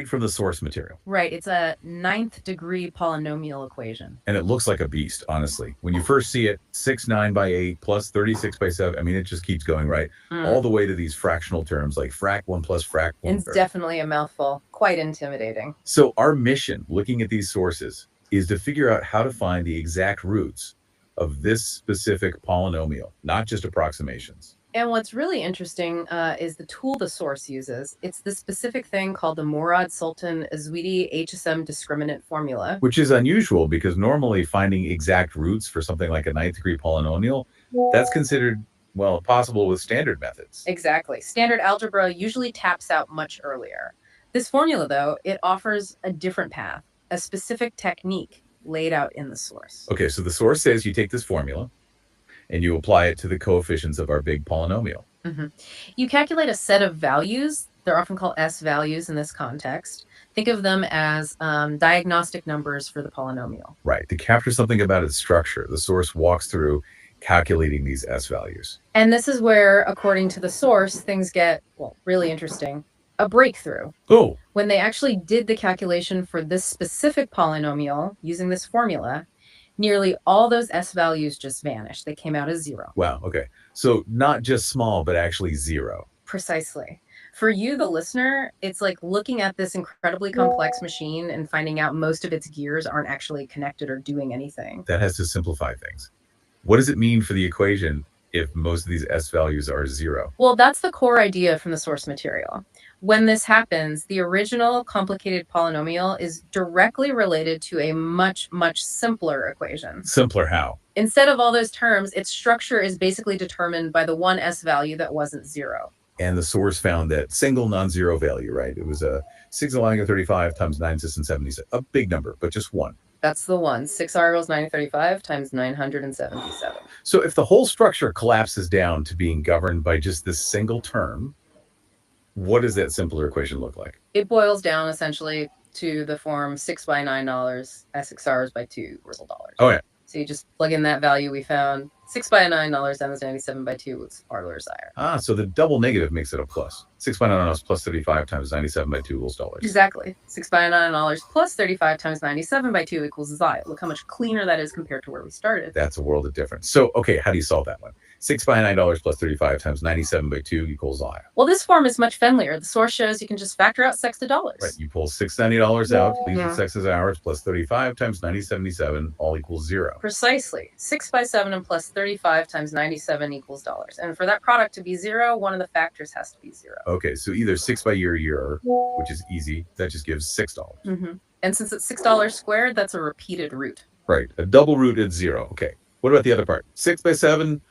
from the source material. Right. It's a ninth degree polynomial equation. And it looks like a beast, honestly. When you first see it, 6/9 by 8 plus 36 by 7. I mean, it just keeps going, right? All the way to these fractional terms like frac 1 plus frac 1. It's definitely a mouthful. Quite intimidating. So our mission, looking at these sources, is to figure out how to find the exact roots of this specific polynomial, not just approximations. And what's really interesting is the tool the source uses. It's this specific thing called the Mourad Sultan Ezouidi HSM discriminant formula. Which is unusual because normally finding exact roots for something like a ninth degree polynomial, that's considered, well, possible with standard methods. Exactly. Standard algebra usually taps out much earlier. This formula, though, it offers a different path, a specific technique laid out in the source. Okay, so the source says you take this formula and you apply it to the coefficients of our big polynomial. You calculate a set of values. They're often called S values in this context. Think of them as diagnostic numbers for the polynomial. Right. To capture something about its structure, the source walks through calculating these S values. And this is where, according to the source, things get, well, really interesting. A breakthrough. Oh. When they actually did the calculation for this specific polynomial using this formula, nearly all those S values just vanished. They came out as 0. Wow. Okay. So not just small, but actually 0. Precisely. For you, the listener, it's like looking at this incredibly complex machine and finding out most of its gears aren't actually connected or doing anything. That has to simplify things. What does it mean for the equation if most of these S values are 0? Well, that's the core idea from the source material. When this happens, the original complicated polynomial is directly related to a much, much simpler equation. Simpler how? Instead of all those terms, its structure is basically determined by the one S value that wasn't 0. And the source found that single non-zero value, right? It was a 6 allowing a 35 times 9 sis and 77. A big number, but just one. That's the one. 6r equals 935 times 977. So if the whole structure collapses down to being governed by just this single term, what does that simpler equation look like? It boils down essentially to the form 6 by $9, SXRs by 2 real dollars. Oh, yeah. So you just plug in that value we found. 6 by $9 times 97 by 2 is R desire. Ah, so the double negative makes it a plus. 6 by $9 plus 35 times 97 by 2 equals dollars. Exactly. 6 by $9 plus 35 times 97 by 2 equals xi. Look how much cleaner that is compared to where we started. That's a world of difference. So, okay, how do you solve that one? 6 by $9 plus 35 times 97 by 2 equals xi. Well, this form is much friendlier. The source shows you can just factor out sex to dollars. Right, you pull $690 out, leaves the sex as hours, plus 35 times 9077, all equals 0. Precisely. 6 by 7 and plus 35 times 97 equals dollars. And for that product to be 0, one of the factors has to be 0. Okay, so either 6 by year, which is easy, that just gives $6. And since it's $6 squared, that's a repeated root. Right, a double root is 0. Okay, what about the other part? 6 by 7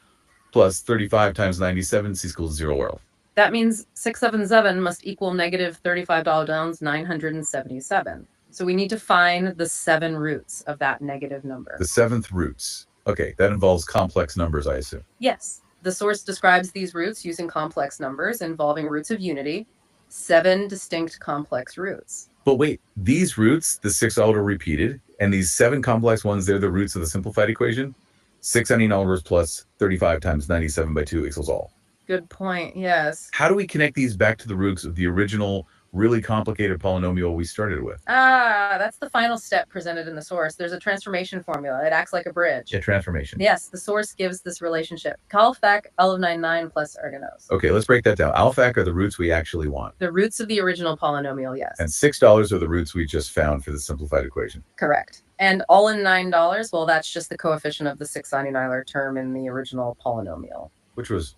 plus 35 times 97 equals 0 world. That means 677 must equal negative $35 times 977. So we need to find the 7 roots of that negative number. The 7th roots. Okay, that involves complex numbers, I assume. Yes. The source describes these roots using complex numbers involving roots of unity, 7 distinct complex roots. But wait, these roots, the 6 all are repeated, and these 7 complex ones, they're the roots of the simplified equation? 6 numbers plus 35 times 97 by 2 equals all. Good point, yes. How do we connect these back to the roots of the original, really complicated polynomial we started with? That's the final step presented in the source. There's a transformation formula. It acts like a bridge. Yeah, transformation. Yes, the source gives this relationship. Alphac L of 9 plus ergonos. Okay, let's break that down. Alphac are the roots we actually want. The roots of the original polynomial, yes. And $6 are the roots we just found for the simplified equation. Correct. And all in $9, well, that's just the coefficient of the 699 term in the original polynomial. Which was,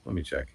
let me check.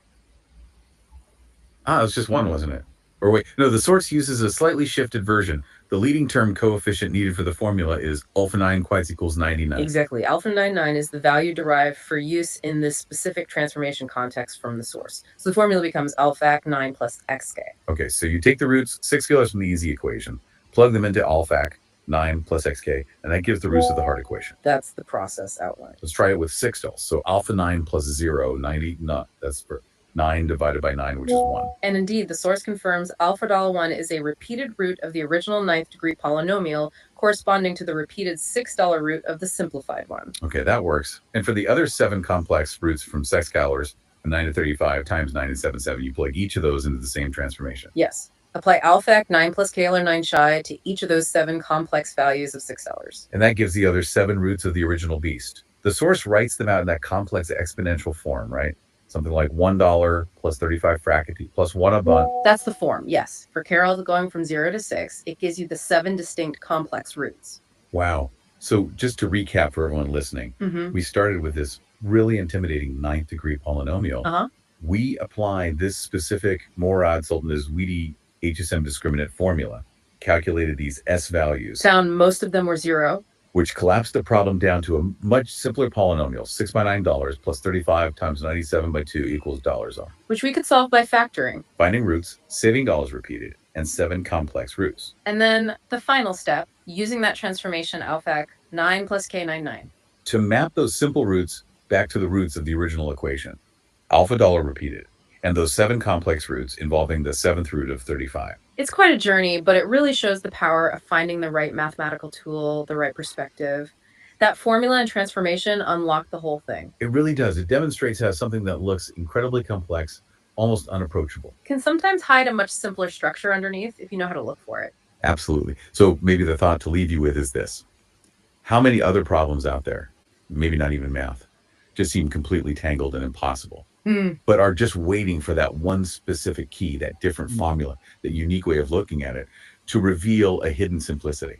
It was just one, wasn't it? Or wait, no, the source uses a slightly shifted version. The leading term coefficient needed for the formula is alpha 9 quite equals 99. Exactly. Alpha 99 is the value derived for use in this specific transformation context from the source. So the formula becomes alphac 9 plus xk. Okay, so you take the roots, 6 scalars from the easy equation, plug them into alphac 9 plus xk, and that gives the roots of the hard equation. That's the process outlined. Let's try it with 6 dolls. So alpha 9 plus 0, 90, no, that's for 9 divided by 9, which is 1. And indeed, the source confirms alpha $1 is a repeated root of the original 9th degree polynomial, corresponding to the repeated $6 root of the simplified one. Okay, that works. And for the other 7 complex roots from sex scalars, 9 to 35 times 9 to 77, you plug each of those into the same transformation. Yes. Apply alpha 9 plus k or 9 chi to each of those 7 complex values of 6 sellers. And that gives the other 7 roots of the original beast. The source writes them out in that complex exponential form, right? Something like $1 plus 35 fracati plus 1 a bunch. That's the form, yes. For Carol going from 0 to 6, it gives you the 7 distinct complex roots. Wow. So just to recap for everyone listening, we started with this really intimidating 9th degree polynomial. We apply this specific Mourad Sultan Ezouidi HSM discriminant formula, calculated these S values, Found most of them were 0, which collapsed the problem down to a much simpler polynomial, 6 by $9 plus 35 times 97 by 2 equals $R, which we could solve by factoring, finding roots, saving dollars repeated, and 7 complex roots. And then the final step, using that transformation alpha 9 plus k 9. To map those simple roots back to the roots of the original equation, alpha dollar repeated, and those 7 complex roots involving the 7th root of 35. It's quite a journey, but it really shows the power of finding the right mathematical tool, the right perspective. That formula and transformation unlock the whole thing. It really does. It demonstrates how something that looks incredibly complex, almost unapproachable, can sometimes hide a much simpler structure underneath if you know how to look for it. Absolutely. So maybe the thought to leave you with is this. How many other problems out there, maybe not even math, just seem completely tangled and impossible, but are just waiting for that one specific key, that different formula, that unique way of looking at it, to reveal a hidden simplicity?